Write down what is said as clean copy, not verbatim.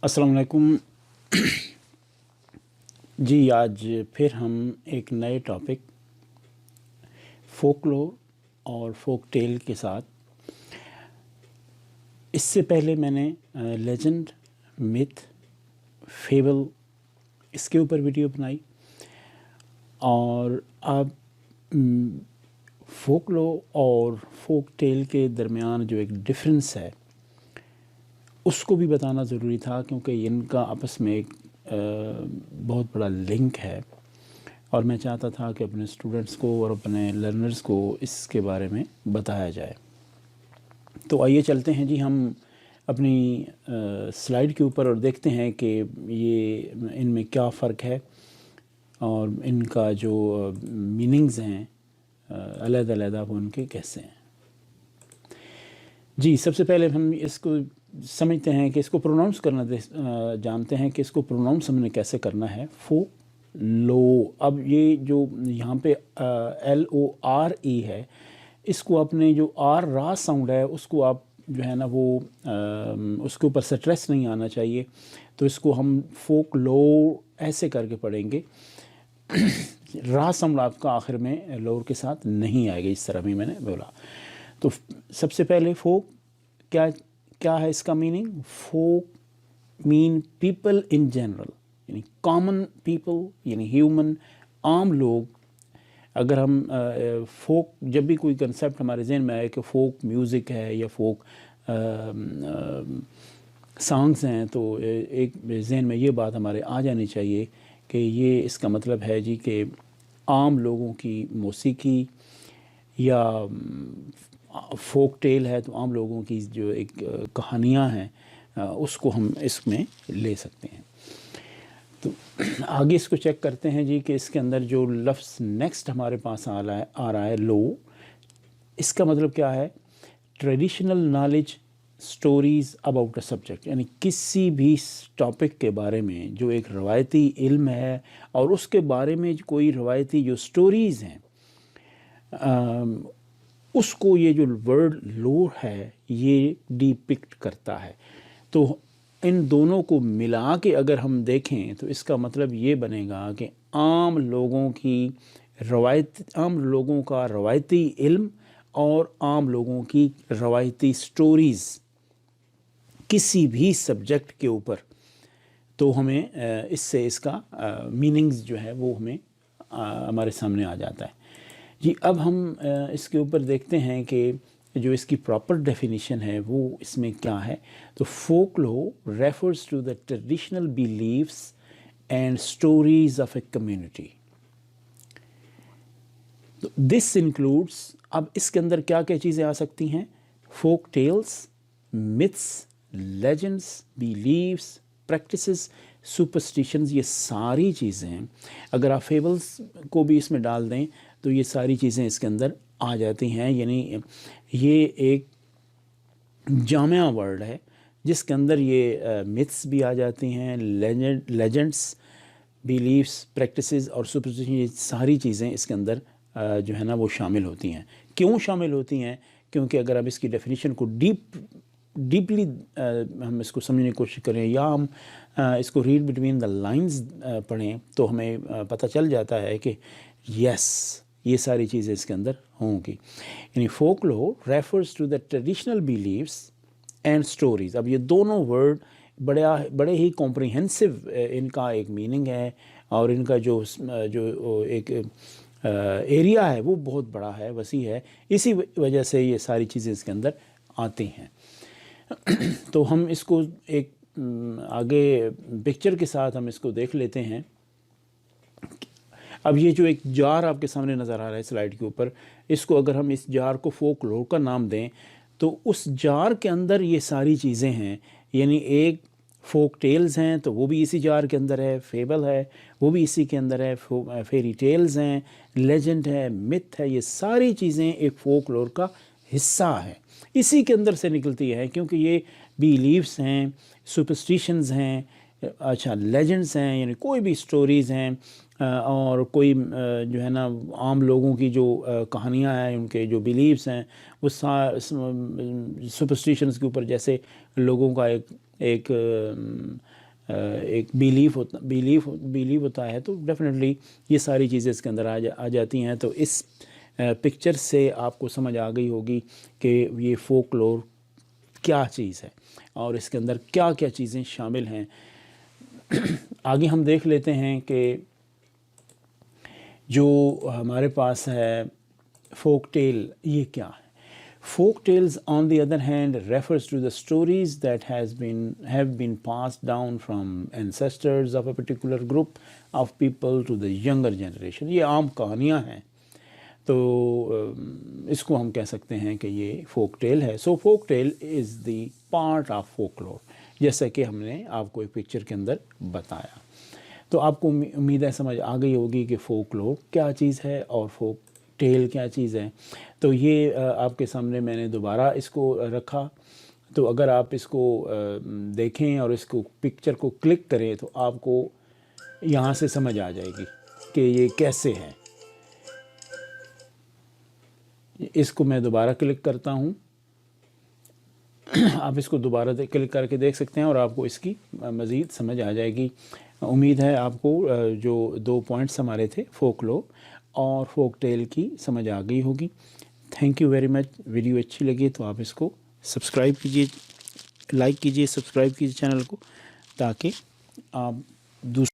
अस्सलाम वालेकुम। जी, आज फिर हम एक नए टॉपिक फोकलोर और फोक टेल के साथ। इससे पहले मैंने लेजेंड, मिथ, फेबल इसके ऊपर वीडियो बनाई, और अब फोकलोर और फोक टेल के दरमियान जो एक डिफरेंस है उसको भी बताना ज़रूरी था, क्योंकि इनका आपस में एक बहुत बड़ा लिंक है, और मैं चाहता था कि अपने स्टूडेंट्स को और अपने लर्नर्स को इसके बारे में बताया जाए। तो आइए चलते हैं जी हम अपनी स्लाइड के ऊपर और देखते हैं कि ये इनमें क्या फ़र्क है और इनका जो मीनिंग्स हैं अलग-अलग वो उनके कैसे हैं। जी, सबसे पहले हम इसको समझते हैं कि इसको प्रोनाउंस करना जानते हैं कि इसको प्रोनाउंस हमने कैसे करना है। फो लो, अब ये जो यहाँ पे LORE है, इसको अपने जो आर रा साउंड है उसको आप जो है ना वो उसके ऊपर स्ट्रेस नहीं आना चाहिए, तो इसको हम फोक लो ऐसे करके पढ़ेंगे। रा साउंड आपका आखिर में लोर के साथ नहीं आएगा, इस तरह भी मैंने बोला। तो सबसे पहले फोक क्या क्या है इसका meaning. Folk mean people in general, यानी कॉमन पीपल, यानी ह्यूमन, आम लोग। अगर हम फोक, जब भी कोई कंसेप्ट हमारे जहन में आए कि फोक म्यूज़िक है या फोक सॉन्ग्स हैं, तो एक जहन में ये बात हमारे आ जानी चाहिए कि ये इसका मतलब है जी कि आम लोगों की मौसीकी, या फोक टेल है तो आम लोगों की जो एक कहानियाँ हैं उसको हम इसमें ले सकते हैं। तो आगे इसको चेक करते हैं जी कि इसके अंदर जो लफ्ज़ नेक्स्ट हमारे पास आ रहा है लो, इसका मतलब क्या है। Traditional knowledge, stories about a subject, यानी किसी भी टॉपिक के बारे में जो एक रवायती इल्म है और उसके बारे में कोई रवायती जो स्टोरीज़ हैं उसको ये जो वर्ड लोर है ये डिपिक्ट करता है। तो इन दोनों को मिला के अगर हम देखें तो इसका मतलब ये बनेगा कि आम लोगों का रवायती इल्म और आम लोगों की रवायती स्टोरीज़ किसी भी सब्जेक्ट के ऊपर, तो हमें इससे इसका मीनिंग्स जो है वो हमें हमारे सामने आ जाता है जी। अब हम इसके ऊपर देखते हैं कि जो इसकी प्रॉपर डेफिनेशन है वो इसमें क्या है। तो folklore refers to the traditional beliefs and stories of a community. तो दिस इंक्लूड्स, अब इसके अंदर क्या क्या चीज़ें आ सकती हैं। Folk tales, myths, legends, beliefs, practices, superstitions, ये सारी चीज़ें हैं। अगर आप फेबल्स को भी इसमें डाल दें तो ये सारी चीज़ें इसके अंदर आ जाती हैं। यानी ये एक जामिया वर्ड है जिसके अंदर ये मिथ्स भी आ जाती हैं, लेजेंड्स, बिलीव्स, प्रैक्टिसेस और सुपरस्टिशन, ये सारी चीज़ें इसके अंदर जो है ना वो शामिल होती हैं। क्यों शामिल होती हैं? क्योंकि अगर आप इसकी डेफिनेशन को डीपली हम इसको समझने की कोशिश करें या हम इसको रीड बिटवीन द लाइंस पढ़ें तो हमें पता चल जाता है कि यस, ये सारी चीज़ें इसके अंदर होंगी। यानी folklore refers to the traditional beliefs and stories. अब ये दोनों वर्ड बड़े ही कॉम्प्रिहेंसिव इनका एक मीनिंग है, और इनका जो एक एरिया है वो बहुत बड़ा है, वसी है। इसी वजह से ये सारी चीज़ें इसके अंदर आती हैं। तो हम इसको एक आगे पिक्चर के साथ हम इसको देख लेते हैं। अब ये जो एक जार आपके सामने नज़र आ रहा है स्लाइड के ऊपर, इसको अगर हम इस जार को फोकलोर का नाम दें तो उस जार के अंदर ये सारी चीज़ें हैं। यानी एक फोक टेल्स हैं तो वो भी इसी जार के अंदर है, फेबल है वो भी इसी के अंदर है, फेरी टेल्स हैं, लेजेंड है, मिथ है, ये सारी चीज़ें एक फोकलोर का हिस्सा है, इसी के अंदर से निकलती है। क्योंकि ये बिलीव्स हैं, सुपरस्टिशंस हैं, अच्छा लेजेंड्स हैं, यानी कोई भी स्टोरीज़ हैं, और कोई जो है ना आम लोगों की जो कहानियाँ हैं, उनके जो बिलीव्स हैं, वो सुपरस्टिशंस के ऊपर, जैसे लोगों का एक ایک بیلیو ہوتا ہے، تو ڈیفینیٹلی یہ ساری چیزیں اس کے اندر آ جاتی ہیں. تو اس پکچر سے آپ کو سمجھ آ گئی ہوگی کہ یہ فوک لور کیا چیز ہے اور اس کے اندر کیا کیا چیزیں شامل ہیں. آگے ہم دیکھ لیتے ہیں کہ جو ہمارے پاس ہے فوک ٹیل، یہ کیا ہے. Folk tales, on the other hand, refers to the stories that have been passed down from ancestors of a particular group of people to the younger generation. یہ عام کہانیاں ہیں، تو اس کو ہم کہہ سکتے ہیں کہ یہ فوک ٹیل ہے. So folk tale is the part of folklore, جیسا کہ ہم نے آپ کو ایک پکچر کے اندر بتایا. تو آپ کو امید ہے سمجھ آ گئی ہوگی کہ فوک لور کیا چیز ہے اور فوک ٹیل کیا چیز ہے. تو یہ آپ کے سامنے میں نے دوبارہ اس کو رکھا. تو اگر آپ اس کو دیکھیں اور اس کو پکچر کو کلک کریں تو آپ کو یہاں سے سمجھ آ جائے گی کہ یہ کیسے ہے. اس کو میں دوبارہ کلک کرتا ہوں، آپ اس کو دوبارہ کلک کر کے دیکھ سکتے ہیں اور آپ کو اس کی مزید سمجھ آ جائے گی. امید ہے آپ کو جو 2 پوائنٹس ہمارے تھے فوک لور اور فوک ٹیل کی سمجھ آ گئی ہوگی. Thank you very much. Video اچھی لگی تو آپ اس کو سبسکرائب کیجیے، لائک کیجیے، سبسکرائب کیجیے چینل کو، تاکہ آپ دوسرے